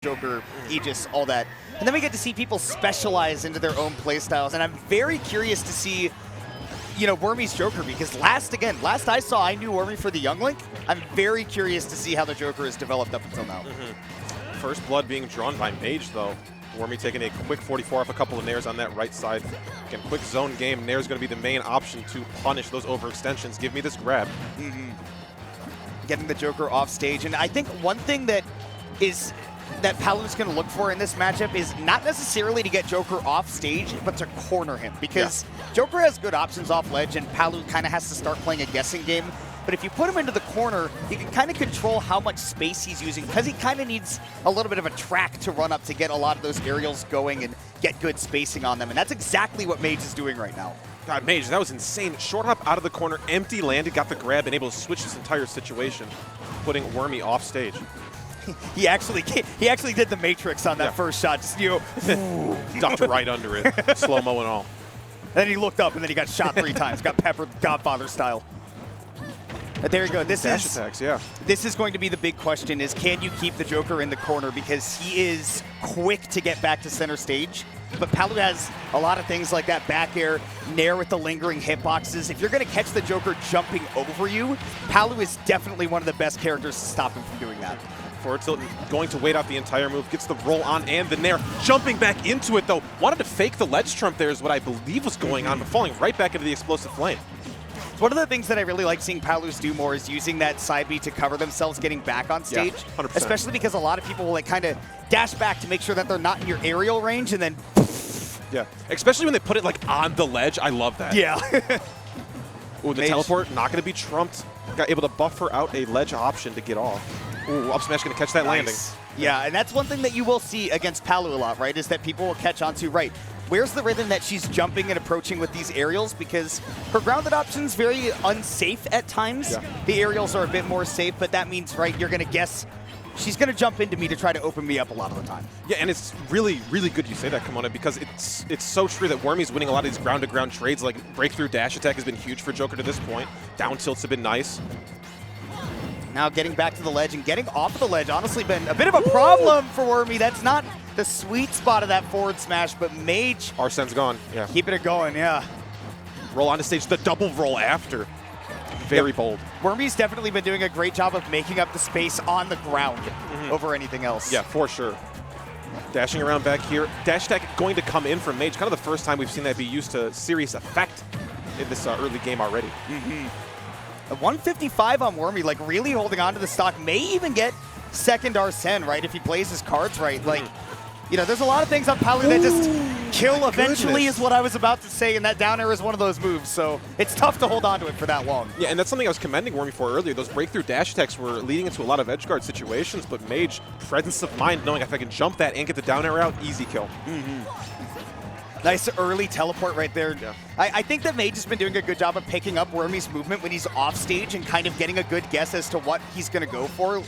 Joker, Aegis, all that. And then we get to see people specialize into their own playstyles, and I'm very curious to see, you know, Wormy's Joker, because last I saw, I knew Wormy for the Young Link. I'm very curious to see how the Joker is developed up until now. First blood being drawn by Mage, though. Wormy taking a quick 44 off a couple of nairs on that right side. Again, quick zone game. Nair's going to be the main option to punish those overextensions. Give me this grab. Getting the Joker off stage, and I think one thing that Palu's going to look for in this matchup is not necessarily to get Joker off stage, but to corner him, because Joker has good options off ledge, and Palu kind of has to start playing a guessing game. But if you put him into the corner, you can kind of control how much space he's using, because he kind of needs a little bit of a track to run up to get a lot of those aerials going and get good spacing on them. And that's exactly what Mage is doing right now. God, Mage, that was insane. Short hop out of the corner, empty landed, got the grab, and able to switch this entire situation, putting Wormy off stage. He actually did the Matrix on that first shot. Just, you know, ducked right under it, slow-mo and all. And then he looked up, and then he got shot 3 times. Got peppered Godfather style. But there you go. This is going to be the big question: is can you keep the Joker in the corner, because he is quick to get back to center stage. But Palu has a lot of things like that back air, Nair with the lingering hitboxes. If you're going to catch the Joker jumping over you, Palu is definitely one of the best characters to stop him from doing that. Forward tilt, going to wait out the entire move, gets the roll on and the Nair, jumping back into it though. Wanted to fake the ledge trump there is what I believe was going on, but falling right back into the explosive flame. One of the things that I really like seeing Palus do more is using that side B to cover themselves getting back on stage. Yeah, 100%. Especially because a lot of people will like kind of dash back to make sure that they're not in your aerial range, and then yeah, especially when they put it like on the ledge. I love that. Yeah. Ooh, the teleport not going to be trumped. Got able to buffer out a ledge option to get off. Ooh, up smash going to catch that landing. Yeah, and that's one thing that you will see against Palu a lot, right, is that people will catch on to, right, where's the rhythm that she's jumping and approaching with these aerials, because her grounded option's very unsafe at times. Yeah. The aerials are a bit more safe, but that means, right, you're going to guess she's going to jump into me to try to open me up a lot of the time. Yeah, and it's really, really good you say that, Kimona, because it's so true that Wormy's winning a lot of these ground-to-ground trades. Like, breakthrough dash attack has been huge for Joker to this point. Down tilts have been nice. Now getting back to the ledge and getting off of the ledge, honestly been a bit of a problem for Wormy. That's not the sweet spot of that forward smash, but Mage. Arsene's gone, yeah. Keeping it going, yeah. Roll onto stage, the double roll after. Very bold. Wormy's definitely been doing a great job of making up the space on the ground over anything else. Yeah, for sure. Dashing around back here. Dash attack going to come in from Mage. Kind of the first time we've seen that be used to serious effect in this early game already. A 155 on Wormy, like really holding on to the stock. May even get second Arsene, right, if he plays his cards right. Like, you know, there's a lot of things on Palu that just kill eventually is what I was about to say, and that down air is one of those moves, so it's tough to hold on to it for that long. Yeah, and that's something I was commending Wormy for earlier. Those breakthrough dash attacks were leading into a lot of edgeguard situations, but Mage, presence of mind, knowing if I can jump that and get the down air out, easy kill. Nice early teleport right there. Yeah. I think that Mage has been doing a good job of picking up Wormy's movement when he's off stage and kind of getting a good guess as to what he's going to go for.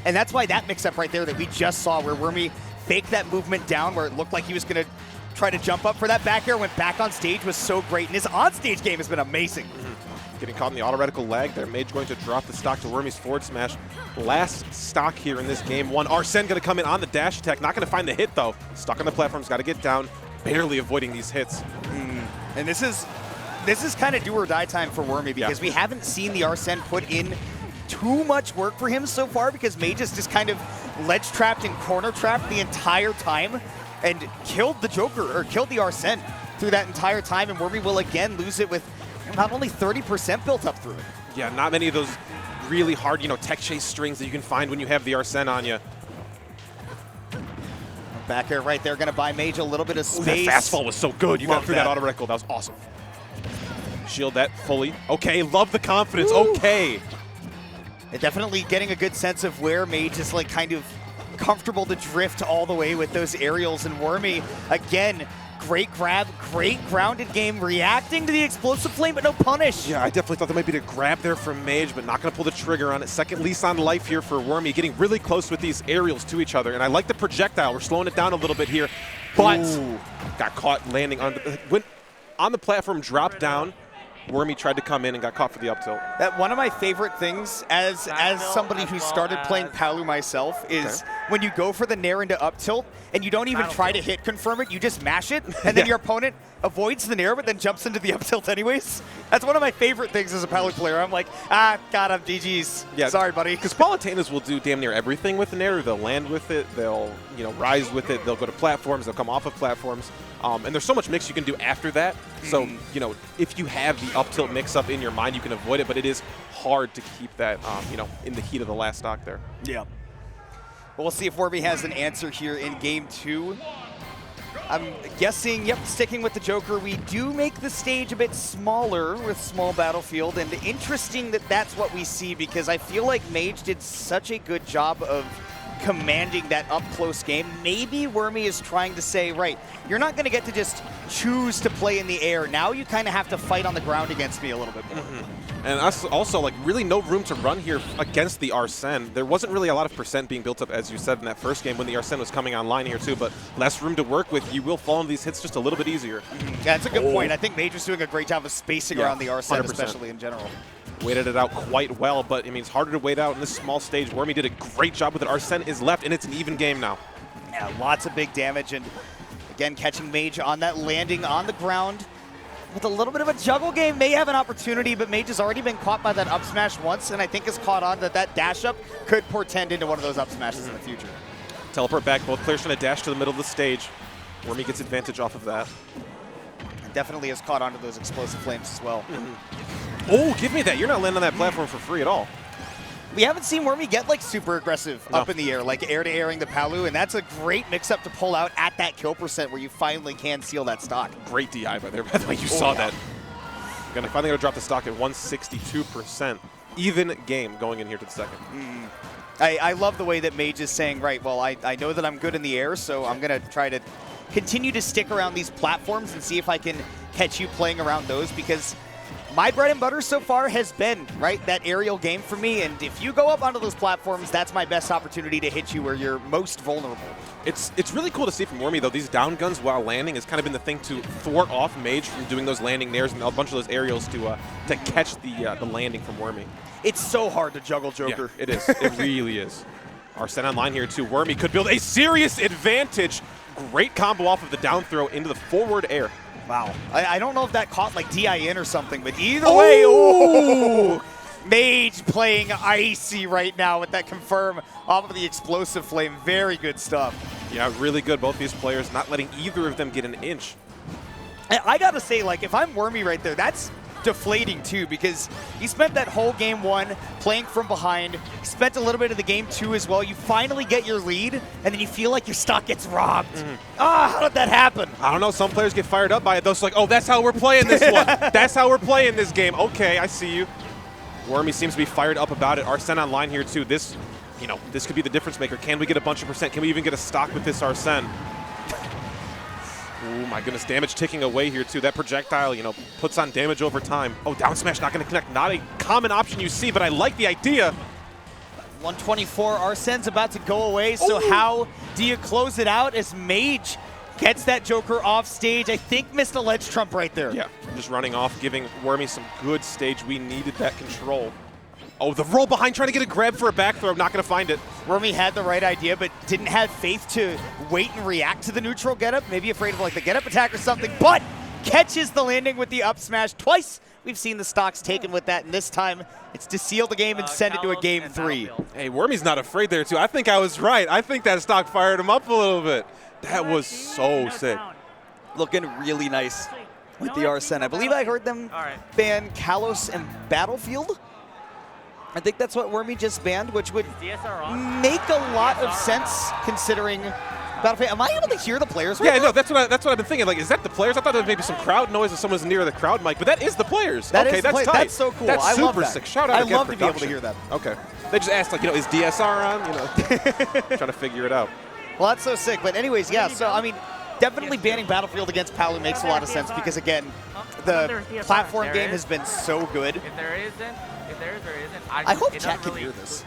And that's why that mix-up right there that we just saw, where Wormy faked that movement down where it looked like he was going to try to jump up for that back air, went back on stage, was so great. And his on-stage game has been amazing. Getting caught in the auto-reticle lag there. Mage going to drop the stock to Wormy's forward smash. Last stock here in this game. Arsene going to come in on the dash attack. Not going to find the hit, though. Stuck on the platforms. Got to get down. Barely avoiding these hits. And this is kind of do or die time for Wormy, because we haven't seen the Arsene put in too much work for him so far, because Mage is just kind of ledge trapped and corner trapped the entire time and killed the Joker, or killed the Arsene through that entire time, and Wormy will again lose it with not only 30% built up through it. Yeah, not many of those really hard, tech chase strings that you can find when you have the Arsene on you. Back air right there, going to buy Mage a little bit of space. That fastball was so good. You got through that auto reticle. That was awesome. Shield that fully. Okay, love the confidence. Okay. And definitely getting a good sense of where Mage is like kind of comfortable to drift all the way with those aerials. And Wormy, again, great grab, great grounded game, reacting to the explosive flame, but no punish. Yeah, I definitely thought there might be a grab there from Mage, but not going to pull the trigger on it. Second lease on life here for Wormy, getting really close with these aerials to each other. And I like the projectile. We're slowing it down a little bit here, but got caught landing went on the platform, dropped down. Wormy tried to come in and got caught for the up tilt. One of my favorite things as somebody who started playing Palu myself is when you go for the nair into up tilt and you don't even try to hit confirm it, you just mash it, and then your opponent avoids the nair but then jumps into the up tilt anyways. That's one of my favorite things as a Palu player. I'm like, God, I'm GG's. Yeah, sorry, buddy. Because Palutinas will do damn near everything with the nair. They'll land with it. They'll rise with it. They'll go to platforms. They'll come off of platforms. And there's so much mix you can do after that. So, if you have the up tilt mix up in your mind, you can avoid it. But it is hard to keep that, in the heat of the last stock there. Yeah. Well, we'll see if Wormy has an answer here in game 2. I'm guessing, sticking with the Joker, we do make the stage a bit smaller with small battlefield, and interesting that that's what we see, because I feel like Mage did such a good job of commanding that up-close game. Maybe Wormy is trying to say, right, you're not going to get to just choose to play in the air. Now you kind of have to fight on the ground against me a little bit more. And also, like, really no room to run here against the Arsene. There wasn't really a lot of percent being built up, as you said, in that first game when the Arsene was coming online here, too, but less room to work with. You will fall into these hits just a little bit easier. Yeah, that's a good point. I think Mage was doing a great job of spacing around the Arsene, 100%. Especially in general. Waited it out quite well, but I mean, it's harder to wait out in this small stage. Wormy did a great job with it. Arsene is left, and it's an even game now. Yeah, lots of big damage, and again, catching Mage on that landing on the ground with a little bit of a juggle game. May have an opportunity, but Mage has already been caught by that up smash once, and I think is caught on that dash up could portend into one of those up smashes in the future. Teleport back, both players trying to dash to the middle of the stage. Wormy gets advantage off of that. And definitely has caught onto those explosive flames as well. Oh, give me that. You're not landing on that platform for free at all. We haven't seen Wormy get like super aggressive up in the air, like air-to-airing the Palu, and that's a great mix-up to pull out at that kill percent where you finally can seal that stock. Great DI by there, by the way. You saw that. Finally going to drop the stock at 162%. Even game going in here to the second. I love the way that Mage is saying, right, well, I know that I'm good in the air, so I'm going to try to continue to stick around these platforms and see if I can catch you playing around those, because my bread and butter so far has been, right, that aerial game for me, and if you go up onto those platforms, that's my best opportunity to hit you where you're most vulnerable. It's really cool to see from Wormy, though. These down guns while landing has kind of been the thing to thwart off Mage from doing those landing nairs and a bunch of those aerials to catch the landing from Wormy. It's so hard to juggle Joker. Yeah, it is. It really is. Arsene online here, too. Wormy could build a serious advantage. Great combo off of the down throw into the forward air. Wow. I don't know if that caught like DI in or something, but either way, oh! Mage playing icy right now with that confirm off of the explosive flame. Very good stuff. Yeah, really good. Both these players not letting either of them get an inch. I gotta say, like, if I'm Wormy right there, that's deflating too, because he spent that whole game 1 playing from behind, spent a little bit of the game 2 as well. You finally get your lead, and then you feel like your stock gets robbed. How did that happen? I don't know. Some players get fired up by it, though. It's like, oh, that's how we're playing this one. That's how we're playing this game. Okay, I see you. Wormy seems to be fired up about it. Arsene online here too. This could be the difference maker. Can we get a bunch of percent? Can we even get a stock with this Arsene? Oh my goodness, damage ticking away here too. That projectile, puts on damage over time. Oh, down smash not going to connect. Not a common option you see, but I like the idea. 124, Arsene's about to go away, so how do you close it out as Mage gets that Joker off stage? I think missed a ledge trump right there. Yeah, just running off, giving Wormy some good stage. We needed that control. Oh, the roll behind, trying to get a grab for a back throw. Not going to find it. Wormy had the right idea, but didn't have faith to wait and react to the neutral getup. Maybe afraid of like the getup attack or something, but catches the landing with the up smash. Twice we've seen the stocks taken with that, and this time it's to seal the game and send it to a game 3. Hey, Wormy's not afraid there, too. I think I was right. I think that stock fired him up a little bit. That was so sick. Looking really nice with the Arsene. I believe I heard them ban Kalos and Battlefield. I think that's what Wormy just banned, which would make a lot of sense considering Battlefield. Am I able to hear the players right now? Yeah, no, that's what I've been thinking. Like, is that the players? I thought there was maybe some crowd noise if someone's near the crowd mic, but that is the players. Okay, that's tight. That's so cool. That's I love super that. sick. Shout out I again, love to be able to hear that. Okay. They just asked, like, is DSR on? Trying to figure it out. Well, that's so sick. But anyways, yeah, so, I mean, definitely banning Battlefield against Palu makes a lot of sense because, again, the platform game has been so good. If there isn't, I hope chat can hear this.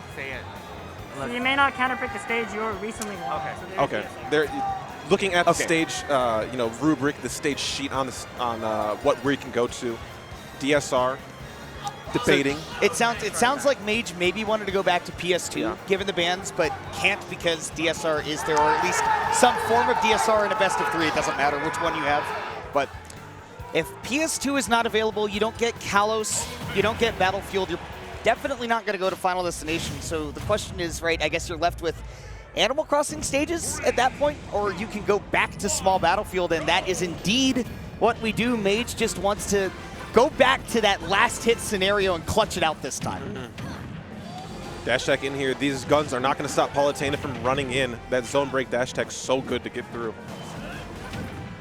So you may not counterpick the stage you recently won. Okay. They're looking at the stage, rubric, the stage sheet on where you can go to. DSR, Debating. So it sounds like Mage maybe wanted to go back to PS2, given the bans, but can't because DSR is there, or at least some form of DSR in a best of 3. It doesn't matter which one you have. But if PS2 is not available, you don't get Kalos, you don't get Battlefield, you're definitely not going to go to Final Destination. So the question is, right, I guess you're left with Animal Crossing stages at that point, or you can go back to small Battlefield, and that is indeed what we do. Mage just wants to go back to that last hit scenario and clutch it out this time. Dash tech in here. These guns are not going to stop Palutena from running in. That zone break dash tech's so good to get through.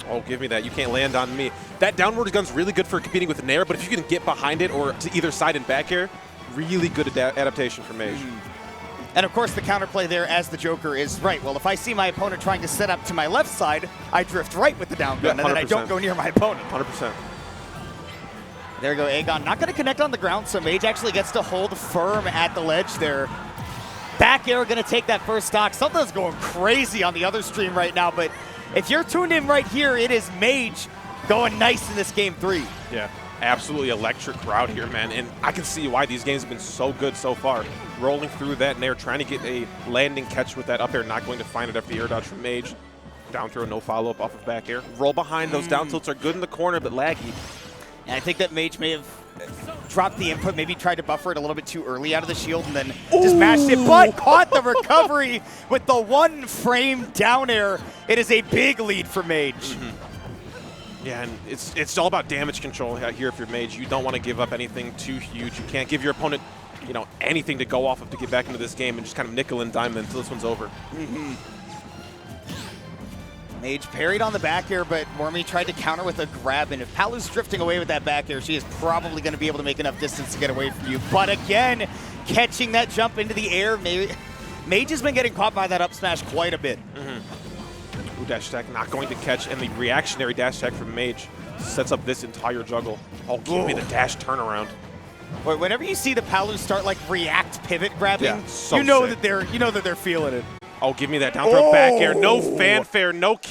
Oh, give me that. You can't land on me. That downward gun's really good for competing with Nair, but if you can get behind it or to either side and back air, really good adaptation for Mage. And of course the counterplay there as the Joker is, right, well, if I see my opponent trying to set up to my left side, I drift right with the down gun, and then I don't go near my opponent. 100%. There you go, Aegon. Not going to connect on the ground, so Mage actually gets to hold firm at the ledge there. Back air going to take that first stock. Something's going crazy on the other stream right now, but if you're tuned in right here, it is Mage going nice in this game 3. Yeah, absolutely electric crowd here, man, and I can see why these games have been so good so far. Rolling through that Nair, trying to get a landing catch with that up air, not going to find it after the air dodge from Mage. Down throw, no follow-up off of back air. Roll behind, those down tilts are good in the corner, but laggy. And I think that Mage may have dropped the input, maybe tried to buffer it a little bit too early out of the shield and then just mashed it, but caught the recovery with the 1 frame down air. It is a big lead for Mage. Yeah, and it's all about damage control here if you're Mage. You don't want to give up anything too huge. You can't give your opponent, you know, anything to go off of to get back into this game and just kind of nickel and dime until this one's over. Mage parried on the back air, but Wormy tried to counter with a grab, and if Palu's drifting away with that back air, she is probably going to be able to make enough distance to get away from you. But again, catching that jump into the air, Mage has been getting caught by that up smash quite a bit. Ooh, dash attack not going to catch, and the reactionary dash attack from Mage sets up this entire juggle. Oh, give me the dash turnaround. Whenever you see the Palu start like react pivot grabbing, Yeah, so you know sick. that they're feeling it. Oh, give me that down throw back air. No fanfare, no kill.